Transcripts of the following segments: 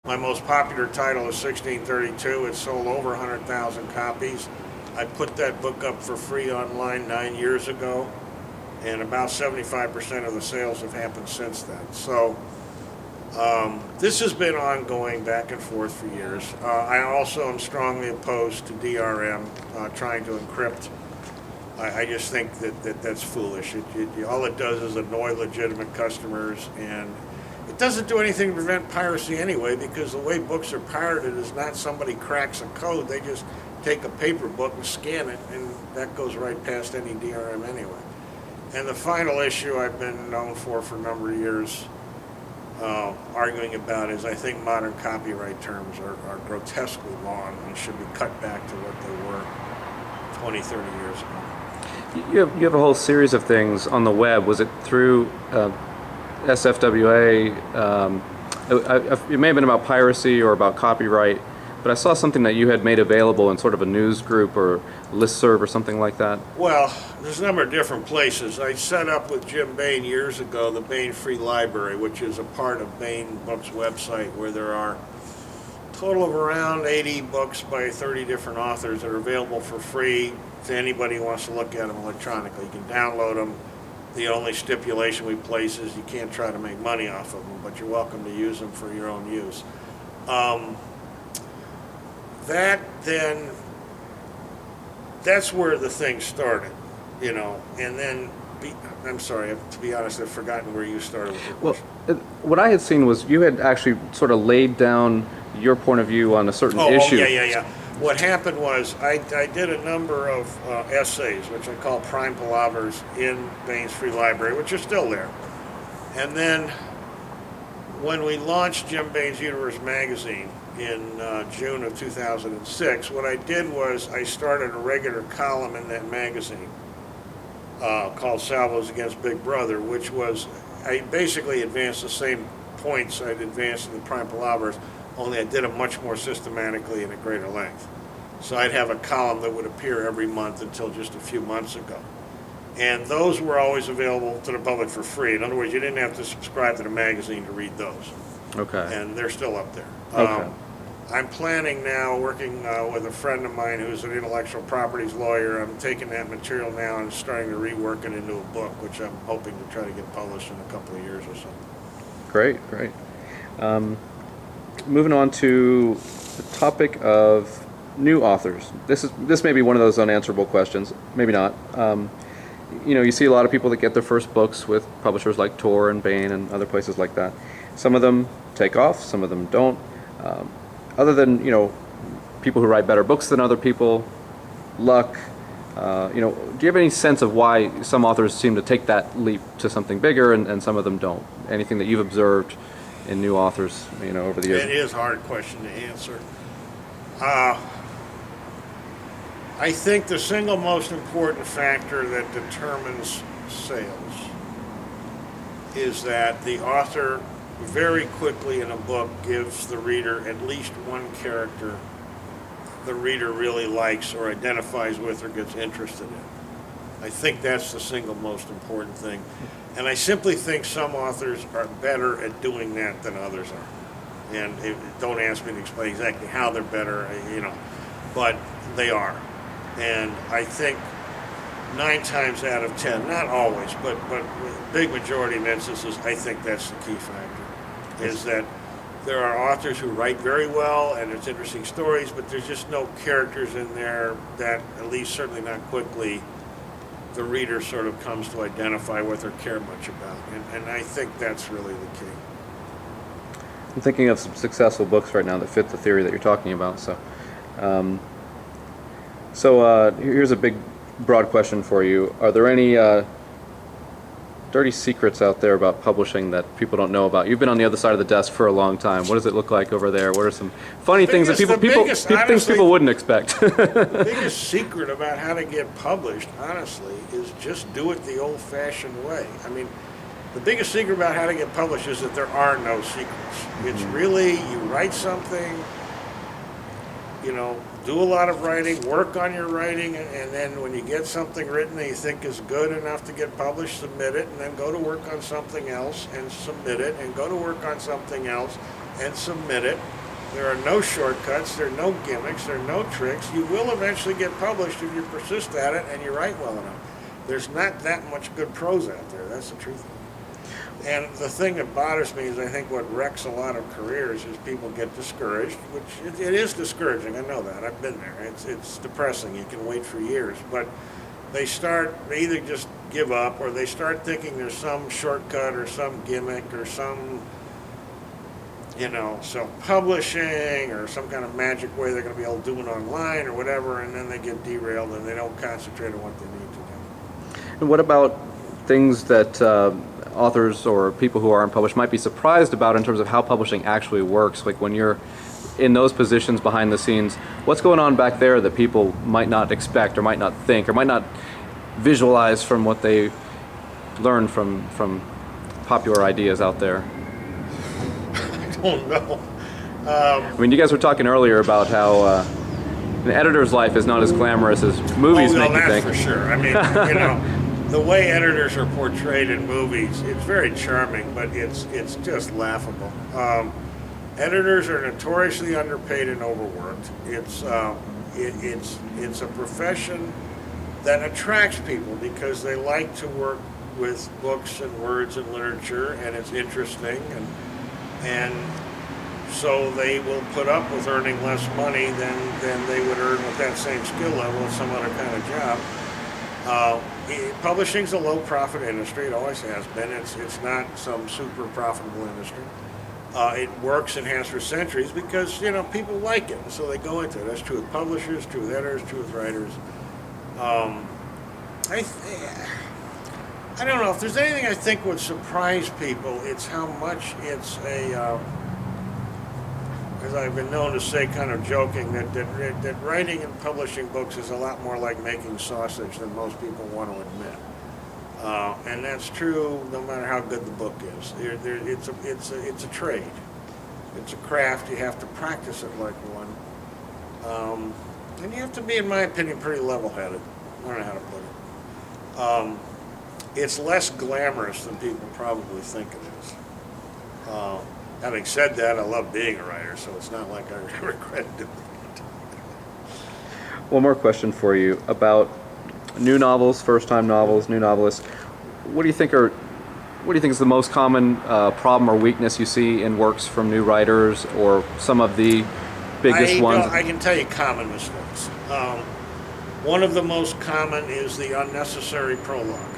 My most popular title is 1632. It sold over 100,000 copies. I put that book up for free online 9 years ago, and about 75% of the sales have happened since then. So this has been ongoing back and forth for years. I also am strongly opposed to DRM, trying to encrypt. I just think that's foolish. All it does is annoy legitimate customers, and it doesn't do anything to prevent piracy anyway, because the way books are pirated is not somebody cracks a code. They just take a paper book and scan it, and that goes right past any DRM anyway. And the final issue I've been known for a number of years arguing about is I think modern copyright terms are grotesquely long and should be cut back to what they were 20, 30 years ago. You have a whole series of things on the web. Was it through SFWA? It may have been about piracy or about copyright, but I saw something that you had made available in sort of a news group or listserv or something like that. Well, there's a number of different places. I set up with Jim Bain years ago the Bain Free Library, which is a part of Bain Books' website, where there are a total of around 80 books by 30 different authors that are available for free to anybody who wants to look at them electronically. You can download them. The only stipulation we place is you can't try to make money off of them, but you're welcome to use them for your own use. That's where the thing started, and then, I'm sorry, to be honest, I've forgotten where you started with your question. Well, what I had seen was you had actually sort of laid down your point of view on a certain issue. Yeah. What happened was I did a number of essays, which I call Prime Palavers, in Bain's Free Library, which are still there. And then when we launched Jim Bain's Universe magazine in June of 2006, what I did was I started a regular column in that magazine called Salvos Against Big Brother, which was, I basically advanced the same points I'd advanced in the Prime Palavers, only I did them much more systematically and at greater length. So I'd have a column that would appear every month until just a few months ago. And those were always available to the public for free. In other words, you didn't have to subscribe to the magazine to read those. Okay. And they're still up there. Okay. I'm planning now, working with a friend of mine who's an intellectual properties lawyer, I'm taking that material now and starting to rework it into a book, which I'm hoping to try to get published in a couple of years or so. Great. Moving on to the topic of new authors. This may be one of those unanswerable questions, maybe not. You see a lot of people that get their first books with publishers like Tor and Bain and other places like that. Some of them take off, some of them don't. Other than people who write better books than other people, luck. Do you have any sense of why some authors seem to take that leap to something bigger and some of them don't? Anything that you've observed in new authors, over the years? It is a hard question to answer. I think the single most important factor that determines sales is that the author very quickly in a book gives the reader at least one character the reader really likes or identifies with or gets interested in. I think that's the single most important thing. And I simply think some authors are better at doing that than others are. And don't ask me to explain exactly how they're better, but they are. And I think 9 times out of 10, not always, but big majority of instances, I think that's the key factor, is that there are authors who write very well and it's interesting stories, but there's just no characters in there that, at least certainly not quickly, the reader sort of comes to identify with or care much about. And I think that's really the key. I'm thinking of some successful books right now that fit the theory that you're talking about. So here's a big, broad question for you. Are there any dirty secrets out there about publishing that people don't know about? You've been on the other side of the desk for a long time. What does it look like over there? What are some funny things that people wouldn't expect? The biggest secret about how to get published, honestly, is just do it the old-fashioned way. I mean, the biggest secret about how to get published is that there are no secrets. It's really, you write something, do a lot of writing, work on your writing, and then when you get something written that you think is good enough to get published, submit it, and then go to work on something else and submit it, and go to work on something else and submit it. There are no shortcuts, there are no gimmicks, there are no tricks. You will eventually get published if you persist at it and you write well enough. There's not that much good prose out there, that's the truth. And the thing that bothers me is I think what wrecks a lot of careers is people get discouraged, which it is discouraging, I know that, I've been there. It's depressing, you can wait for years, but they either just give up or they start thinking there's some shortcut or some gimmick or some, self-publishing or some kind of magic way they're going to be able to do it online or whatever, and then they get derailed and they don't concentrate on what they need to do. And what about things that authors or people who are unpublished might be surprised about in terms of how publishing actually works? Like when you're in those positions behind the scenes, what's going on back there that people might not expect or might not think or might not visualize from what they learn from popular ideas out there? I don't know. I mean, you guys were talking earlier about how an editor's life is not as glamorous as movies make you think. That's for sure. I mean, the way editors are portrayed in movies, it's very charming, but it's just laughable. Editors are notoriously underpaid and overworked. It's a profession that attracts people because they like to work with books and words and literature, and it's interesting, and so they will put up with earning less money than they would earn with that same skill level in some other kind of job. Publishing's a low profit industry. It always has been. It's not some super profitable industry. It works and has for centuries because people like it, so they go into it. That's true with publishers, true with editors, true with writers. I don't know if there's anything I think would surprise people. It's how much it's as I've been known to say, kind of joking, that writing and publishing books is a lot more like making sausage than most people want to admit. And that's true no matter how good the book is. It's a trade. It's a craft. You have to practice it like one. And you have to be, in my opinion, pretty level-headed. I don't know how to put it. It's less glamorous than people probably think it is. Having said that, I love being a writer, so it's not like I regret doing it. One more question for you about new novels, first-time novels, new novelists. What do you think is the most common problem or weakness you see in works from new writers, or some of the biggest ones? I can tell you common mistakes. One of the most common is the unnecessary prologue.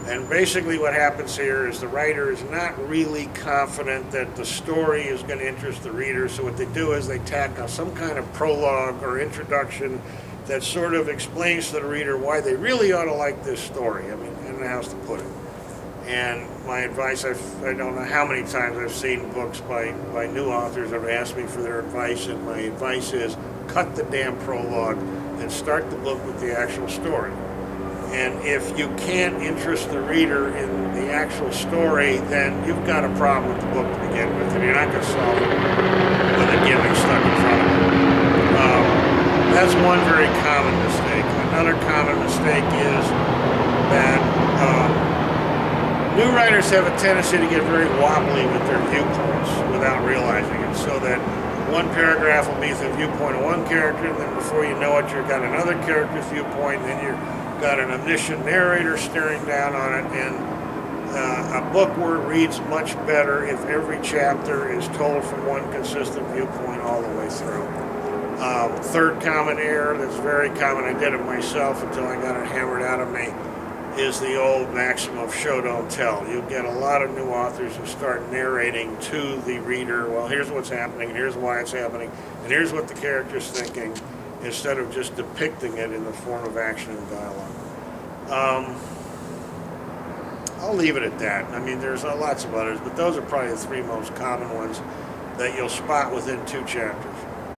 And basically what happens here is the writer is not really confident that the story is going to interest the reader, so what they do is they tack on some kind of prologue or introduction that sort of explains to the reader why they really ought to like this story. I mean, I don't know how else to put it. And my advice, I don't know how many times I've seen books by new authors that have asked me for their advice, and my advice is cut the damn prologue and start the book with the actual story. And if you can't interest the reader in the actual story, then you've got a problem with the book to begin with, and you're not going to solve it with a gimmick stuck in front of it. That's one very common mistake. Another common mistake is that new writers have a tendency to get very wobbly with their viewpoints without realizing it, so that one paragraph will be the viewpoint of one character, and then before you know it, you've got another character's viewpoint, and then you've got an omniscient narrator staring down on it. And a book where it reads much better if every chapter is told from one consistent viewpoint all the way through. Third common error that's very common, I did it myself until I got it hammered out of me, is the old maxim of show don't tell. You get a lot of new authors who start narrating to the reader, well, here's what's happening, and here's why it's happening, and here's what the character's thinking, instead of just depicting it in the form of action and dialogue. I'll leave it at that. I mean, there's lots of others, but those are probably the three most common ones that you'll spot within 2 chapters.